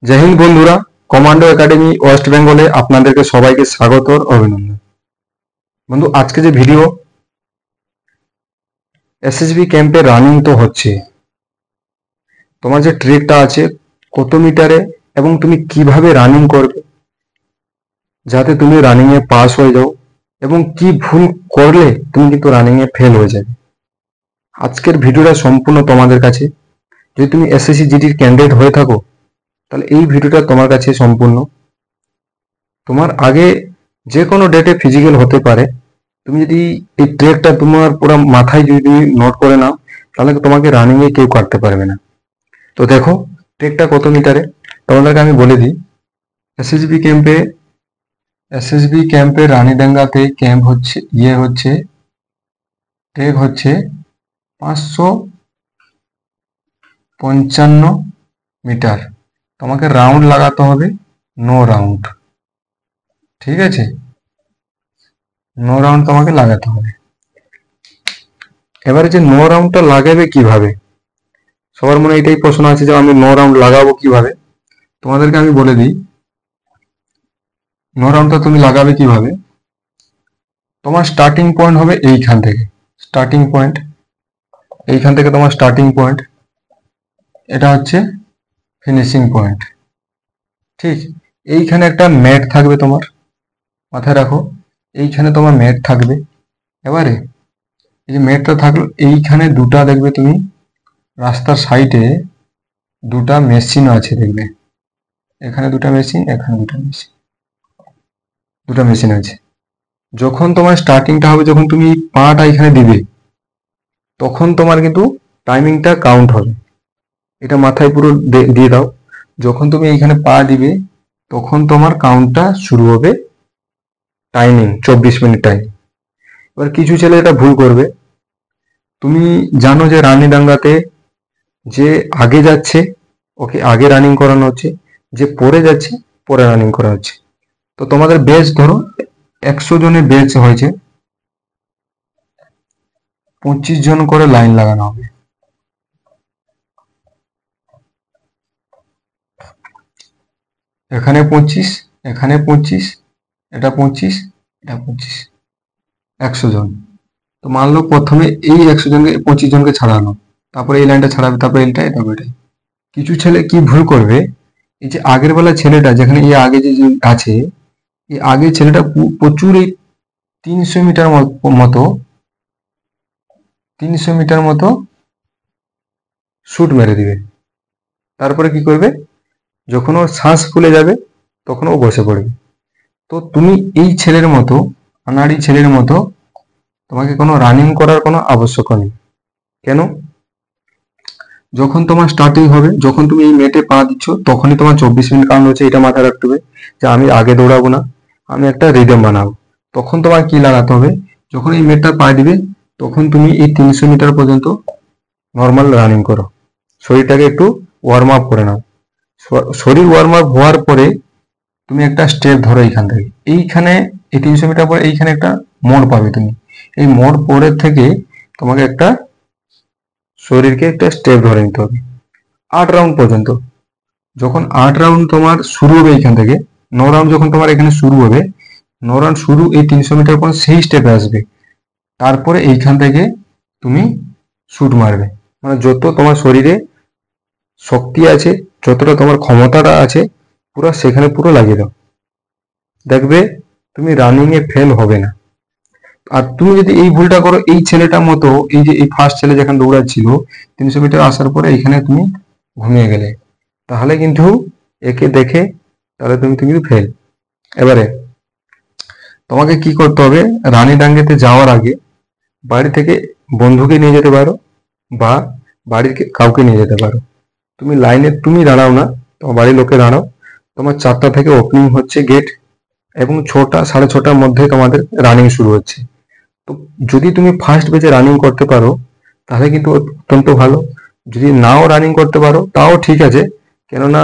जय हिंद बंधुरा commando academy waste बेंगले आपनादेरके सबाइके स्वागत और अभिनंदन। बंधु आज के भिडियो एसएसबी कैम्पे रानिंग तो होच्छे तोमार जे ट्रेकटा आछे कत मिटारे एबं तुमी किभाबे रानिंग करबे जाते तुमी रानिंग ए पास हो जाओ एबं कि भूल करले तुमी किन्तु रानिंग ए फेल हो जाबे। आजकेर भिडियोटा सम्पूर्ण तोमादेर काछे যদি তুমি এসএসসি জিডির ক্যান্ডিডেট হয়ে থাকো তাহলে এই ভিডিওটা তোমার কাছে সম্পূর্ণ। তোমার আগে যে কোনো ডেটে ফিজিক্যাল হতে পারে, তুমি যদি এই ট্রেকটা তোমার পুরো মাথায় যদি নোট করে নাও তাহলে তোমাকে রানিং এ কেউ কাটতে পারবে না। তো দেখো ট্রেকটা কত মিটারে তোমাদেরকে আমি বলে দিই। এসএসবি ক্যাম্পে রানীডাঙ্গাতে ক্যাম্প হচ্ছে হচ্ছে ট্রেক হচ্ছে 555 মিটার। তোমাকে রাউন্ড লাগাতে হবে नो রাউন্ড, ঠিক আছে, नो রাউন্ড তোমাকে লাগাতে হবে। এবারে যে नो রাউন্ডটা লাগাবে কিভাবে, সবার মনে এটাই প্রশ্ন আছে যে আমি नो রাউন্ড লাগাবো কিভাবে। তোমাদেরকে আমি বলে দিই नो রাউন্ডটা তুমি লাগাবে কিভাবে। তোমার স্টার্টিং পয়েন্ট হবে এইখান থেকে, স্টার্টিং পয়েন্ট এইখান থেকে তোমার স্টার্টিং পয়েন্ট, এটা হচ্ছে ফিনিশিং পয়েন্ট। ঠিক এইখানে একটা ম্যাট থাকবে, তোমার মাথায় রাখো এইখানে তোমার ম্যাট থাকবে। এবারে এই যে ম্যাটটা থাকলো এইখানে দুটা দেখবে তুমি রাস্তার সাইডে দুটা মেশিন আছে, দেখবে এখানে দুটা মেশিন, এখানে দুটা মেশিন আছে। যখন তোমার স্টার্টিংটা হবে, যখন তুমি পাটা এখানে দিবে তখন তোমার কিন্তু টাইমিংটা কাউন্ট হবে। এটা মাথায় পুরো দিয়ে দাও। যখন তুমি এইখানে পা দিবে তখন তোমার কাউন্টটা শুরু হবে, টাইমিং 24 মিনিট টাইম। এবার কিছু ছেলে এটা ভুল করবে। তুমি জানো যে রানীডাঙ্গাতে যে আগে যাচ্ছে ওকে আগে রানিং করানো হচ্ছে, যে পরে যাচ্ছে পরে রানিং করা হচ্ছে। তো তোমাদের বেচ ধরো 100 জনের বেচ হয়েছে, 25 জন করে লাইন লাগানো হবে। এখানে 25, এখানে 25, এটা 25, এটা 25, 100 জন। তো মানলো প্রথমে এই 100 জনকে 25 জনকে ছাড়ানো, তারপরে এই লাইনটা ছাড়াবে, তারপরে এটা, তারপরে এটাই। কিছু ছেলে কি ভুল করবে, এই যে আগের বেলা ছেলেটা যেখানে এই আগে যে আছে, এই আগে ছেলেটা প্রচুর এই 300 মিটার মতো শুট মেরে দিবে। তারপরে কি করবে, যখন ওর শ্বাস ফুলে যাবে তখন ও বসে পড়বে। তো তুমি এই ছেলের মতো, আনাড়ি ছেলের মতো তোমাকে কোনো রানিং করার কোনো আবশ্যক নেই। কেন, যখন তোমার স্টার্টিং হবে, যখন তুমি এই মেটে পা দিচ্ছ তখনই তোমার 24 মিনিট কাউন্ট হচ্ছে। এটা মাথায় রাখতে হবে যে আমি আগে দৌড়াবো না, আমি একটা রিদম বানাবো। তখন তোমার কি লাগাতে হবে, যখন এই মেটটা পা দিবে তখন তুমি এই 300 মিটার পর্যন্ত নর্মাল রানিং করো, শরীরটাকে একটু ওয়ার্ম আপ করে নাও। শরীর ওয়ার্ম আপ হওয়ার পরে তুমি একটা স্টেপ ধরো এইখান থেকে, এইখানে এই 300 মিটার পরে এইখানে একটা মোড় পাবে। তুমি এই মোড় পরের থেকে তোমাকে একটা শরীরকে একটা স্টেপ ধরে নিতে হবে 8 রাউন্ড পর্যন্ত। যখন 8 রাউন্ড তোমার শুরু হবে এইখান থেকে, 9 রাউন্ড যখন তোমার এখানে শুরু হবে, 9 রাউন্ড শুরু এই 300 মিটার পর সেই স্টেপে আসবে। তারপরে এইখান থেকে তুমি শুট মারবে, মানে যত তোমার শরীরে শক্তি আছে, যতটা তোমার ক্ষমতাটা আছে পুরো সেখানে পুরো লাগিয়ে দাও, দেখবে তুমি রানিং এ ফেল হবে না। আর তুমি যদি এই ভুলটা করো এই ছেলেটার মতো, এই যে এই ফার্স্ট ছেলে যেখানে দৌড়াচ্ছিল 300 মিটার আসার পরে এইখানে তুমি ঘুমিয়ে গেলে, তাহলে কিন্তু একে দেখে তাহলে তুমি কিন্তু ফেল। এবারে তোমাকে কি করতে হবে, রানীডাঙ্গাতে যাওয়ার আগে বাড়ি থেকে বন্ধুকে নিয়ে যেতে পারো বা বাড়ির কাউকে নিয়ে যেতে পারো। তুমি লাইনে তুমি দাঁড়াও না, তোমার বাড়ির লোকে দাঁড়াও। তোমার 4টা থেকে ওপেনিং হচ্ছে গেট এবং 6টা 6:30টার মধ্যে তোমাদের রানিং শুরু হচ্ছে। তো যদি তুমি ফার্স্ট বেজে রানিং করতে পারো তাহলে কিন্তু অত্যন্ত ভালো। যদি নাও রানিং করতে পারো তাও ঠিক আছে, কেননা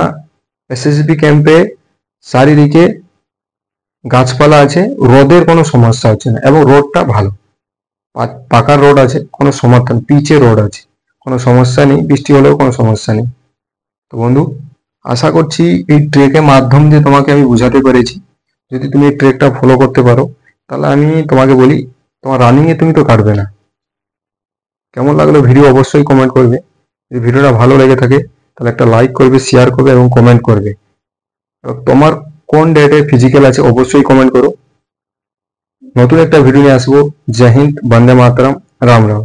এসএসবি ক্যাম্পে চারিদিকে গাছপালা আছে, রোদের কোনো সমস্যা হচ্ছে না এবং রোডটা ভালো, পাকার রোড আছে, কোনো সমস্যা, পিচে রোড আছে, কোনো সমস্যা নেই, বৃষ্টি হলেও কোনো সমস্যা নেই। তো বন্ধু আশা করছি এই ট্রেকের মাধ্যম দিয়ে তোমাকে আমি বুঝাতে পেরেছি। যদি তুমি এই ট্রেকটা ফলো করতে পারো তাহলে আমি তোমাকে বলি তোমার রানিংয়ে তুমি তো কাটবে না। কেমন লাগলো ভিডিও অবশ্যই কমেন্ট করবে। যদি ভিডিওটা ভালো লেগে থাকে তাহলে একটা লাইক করবে, শেয়ার করবে এবং কমেন্ট করবে। এবং তোমার কোন ডেটে ফিজিক্যাল আছে অবশ্যই কমেন্ট করো। নতুন একটা ভিডিও নিয়ে আসবো। জয় হিন্দ, বন্দে মাতরম, রাম রাম।